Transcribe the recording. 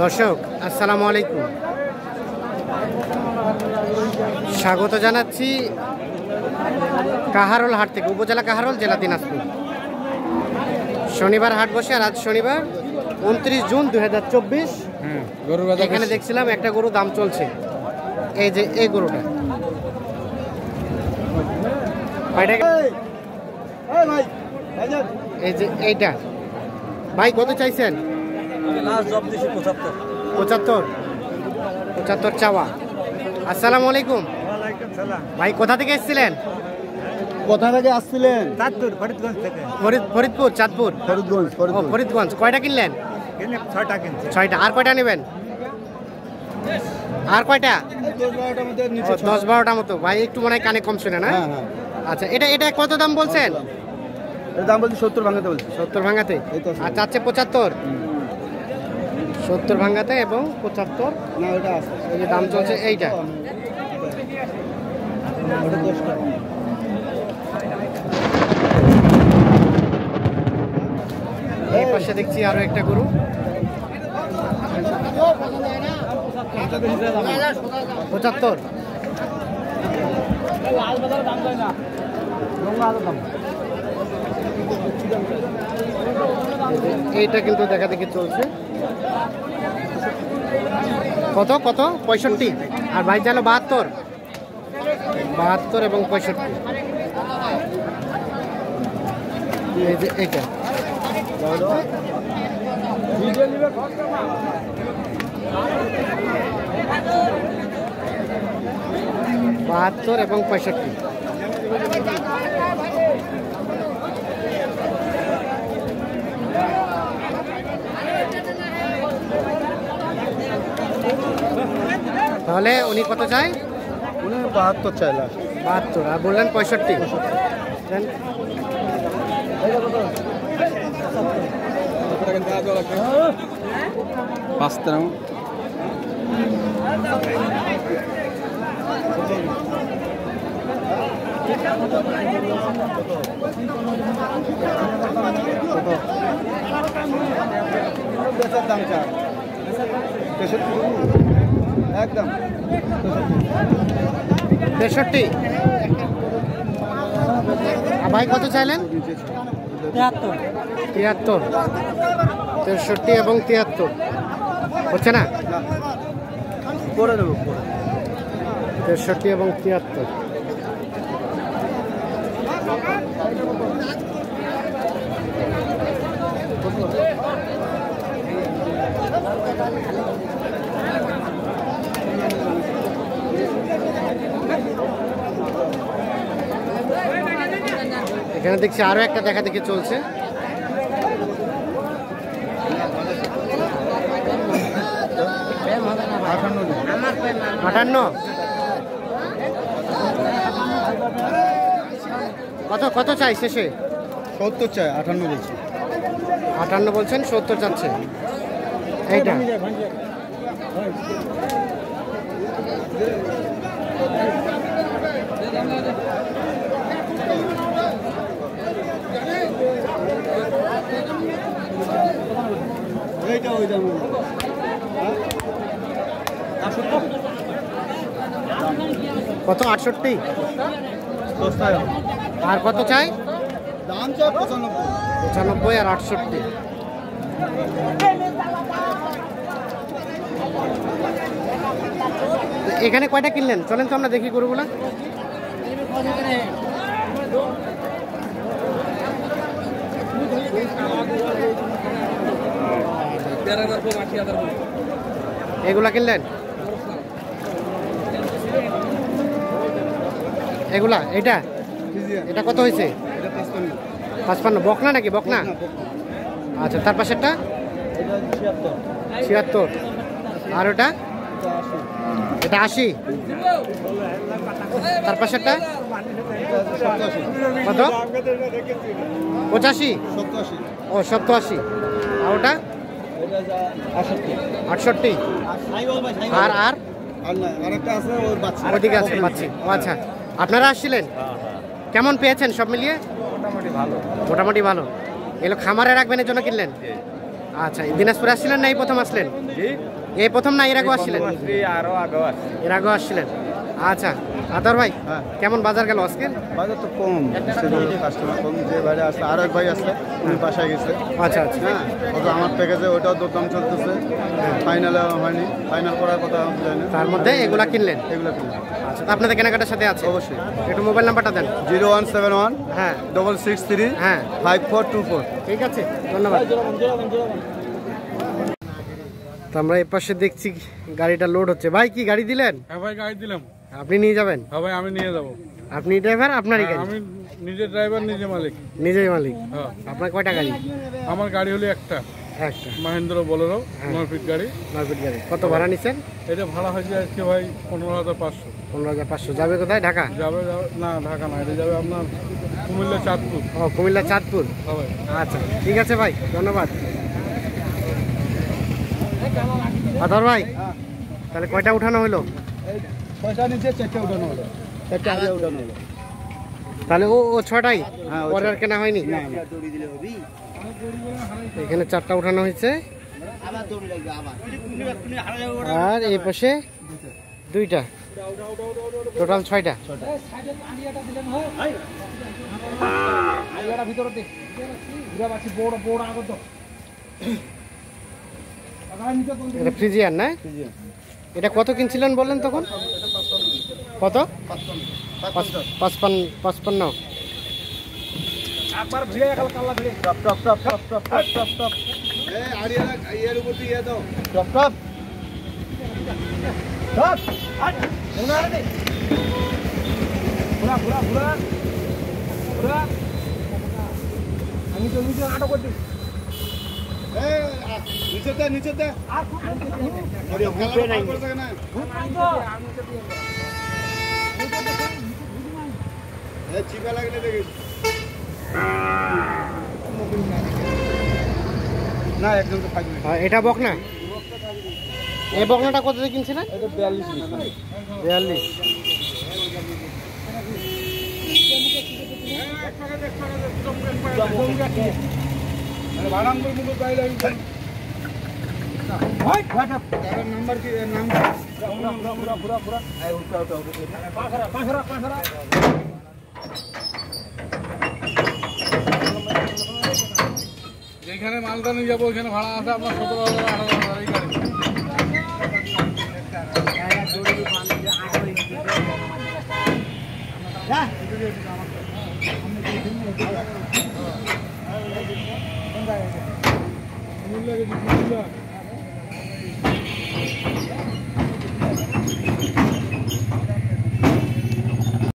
দর্শক আসসালামু আলাইকুম, স্বাগত জানাচ্ছি কাহারোল হাট থেকে, উপজেলা কাহারোল, জেলা দিনাজপুর। শনিবার হাট বসে, আর আজ শনিবার 29 জুন 2024। এখানে দেখছিলাম একটা গরু দাম চলছে, এই যে এই গরুটা। এই যে এইটা ভাই কত চাইছেন? 75 চাওয়া। আসসালামু আলাইকুম ভাই, কোথা থেকে এসেছিলেন? কোথা থেকে আসছিলেন? ফরিদপুর, চাঁদপুর, ফরিদগঞ্জ। কয়টা কিনলেন? 6টা। আর কয়টা নেবেন? আর কয়টা? 10-12টা মতো। ভাই একটু মনে হয় কানে কম শুনে না? আচ্ছা, এটা কত দাম বলছেন? দাম বলছি 70 ভাঙাতে বলছি। 70 ভাঙাতে। আচ্ছা, আছে 75। 70 ভাঙাতে এবং 75 না, ওটা আছে। এই যে দাম চলছে এইটা। এই পাশে দেখছি আরো একটা গরু। 75। এইটা কিন্তু দেখা দেখি চলছে। কত 65। আর ভাই চাইলো 72 এবং 65। এই যে এইটা 72 এবং 65। তাহলে উনি কত চাই? উনি 72 চাইলা। 72 আর বললেন 65। একদম 63। ভাই কত চাইলেন? 73। 63 এবং 73 হচ্ছে না? করে দেবো 63 এবং 73। এখানে দেখছি আরো একটা দেখা দেখি চলছে। কত চাই শেষে? 70 চাই। 58 বলছি। 58 বলছেন, 70 চাচ্ছে। এইটা কত? 68। আর কত চাই? দাম চাই 95। 95 আর 68। এখানে কয়টা কিনলেন? চলেন তো আমরা দেখি গরুগুলা। এগুলা কিনলেন? এগুলা এটা কত হয়েছে? 55। বকনা নাকি? বকনা। আচ্ছা, তার পাশেরটা 76। আর ওটা? এটা 80। তার পাশেরটা কত? 85। ও 87। আর ওটা 68। আর ওদিকে আছে পাচ্ছি। ও আচ্ছা, আপনারা আসছিলেন? কেমন পেয়েছেন সব মিলিয়ে? মোটামুটি ভালো। মোটামুটি ভালো। এগুলো খামারে রাখবেন এর জন্য কিনলেন? আচ্ছা, দিনাজপুরে আসছিলেন না এই প্রথম আসলেন? এই প্রথম না এর আগেও আসছিলেন? এর আগেও আসছিলেন। আচ্ছা আদার ভাই, কেমন বাজার গেল আজকে? বাজার তো কম, কাস্টমার কম। যে ভাই আসলে আরো এক ভাই আসলে উনি বাসায় গেছে। আচ্ছা আচ্ছা, হ্যাঁ, ওটা আমার প্যাকেজে ওটাও দরদাম চলতেছে, ফাইনালে হয়নি, ফাইনাল করার কথা যায় না। তার মধ্যে এগুলা কিনলেন? এগুলো কিনলাম। আচ্ছা, তো আপনাদের কেনাকাটার সাথে আছে? অবশ্যই। একটু মোবাইল নাম্বারটা দেন। 0171 হ্যাঁ 663 হ্যাঁ 5424। ঠিক আছে, ধন্যবাদ। তো আমরা এই পাশে দেখছি গাড়িটা লোড হচ্ছে। ভাই কি গাড়ি দিলেন? হ্যাঁ ভাই, গাড়ি দিলাম। আপনি নিয়ে যাবেন? হ্যাঁ ভাই, আমি নিয়ে যাবো। আপনি ড্রাইভার? আপনারই গাড়ি? আমি নিজে ড্রাইভার, নিজে মালিক। নিজেই মালিক? হ্যাঁ। আপনার কয়টা গাড়ি? আমার গাড়ি হলো একটা একটা মাহিন্দ্রা বোলেরো 9 ফিট গাড়ি। 9 ফিট গাড়ি। কত ভাড়া নিচ্ছেন? এটা ভাড়া হয়েছে আজকে ভাই 15,500। 15,500। যাবে কোথায়? ঢাকা? যাবে না, ঢাকা না, এটা যাবে আপনার কুমিল্লা চাঁদপুর। ও, কুমিল্লা চাঁদপুর। হ্যাঁ ভাই। আচ্ছা ঠিক আছে ভাই, ধন্যবাদ। আদর ভাই, তাহলে কয়টা উঠানো হলো? পয়সা নিচে 4টে উঠানো হলো, 4টে আগে উঠানো হলো। তাহলে ও 6টাই? হ্যাঁ, পরে আর কেনা হয়নি? না, না। এখানে 4টা উঠানো হয়েছে, আর এই পাশে 2টা, টোটাল 6টা। এটা ফ্রিজিয়ান না? এটা কত কিনছিলেন বললেন তখন? কত? 55। নিচেতে চিপা লাগলে দেখিস না, একদম তো থাকবে। এটা বকনা? এই বকনাটা কত দিয়ে কিনছিলেন? এটা 42। 42। নাম্বার কি? যেখানে মালদা নিয়ে যাবো ওইখানে ভাড়া আছে আপনার 17,000 18,000 এই গাড়ি। কুমিল্লা গেছি, কুমিল্লা।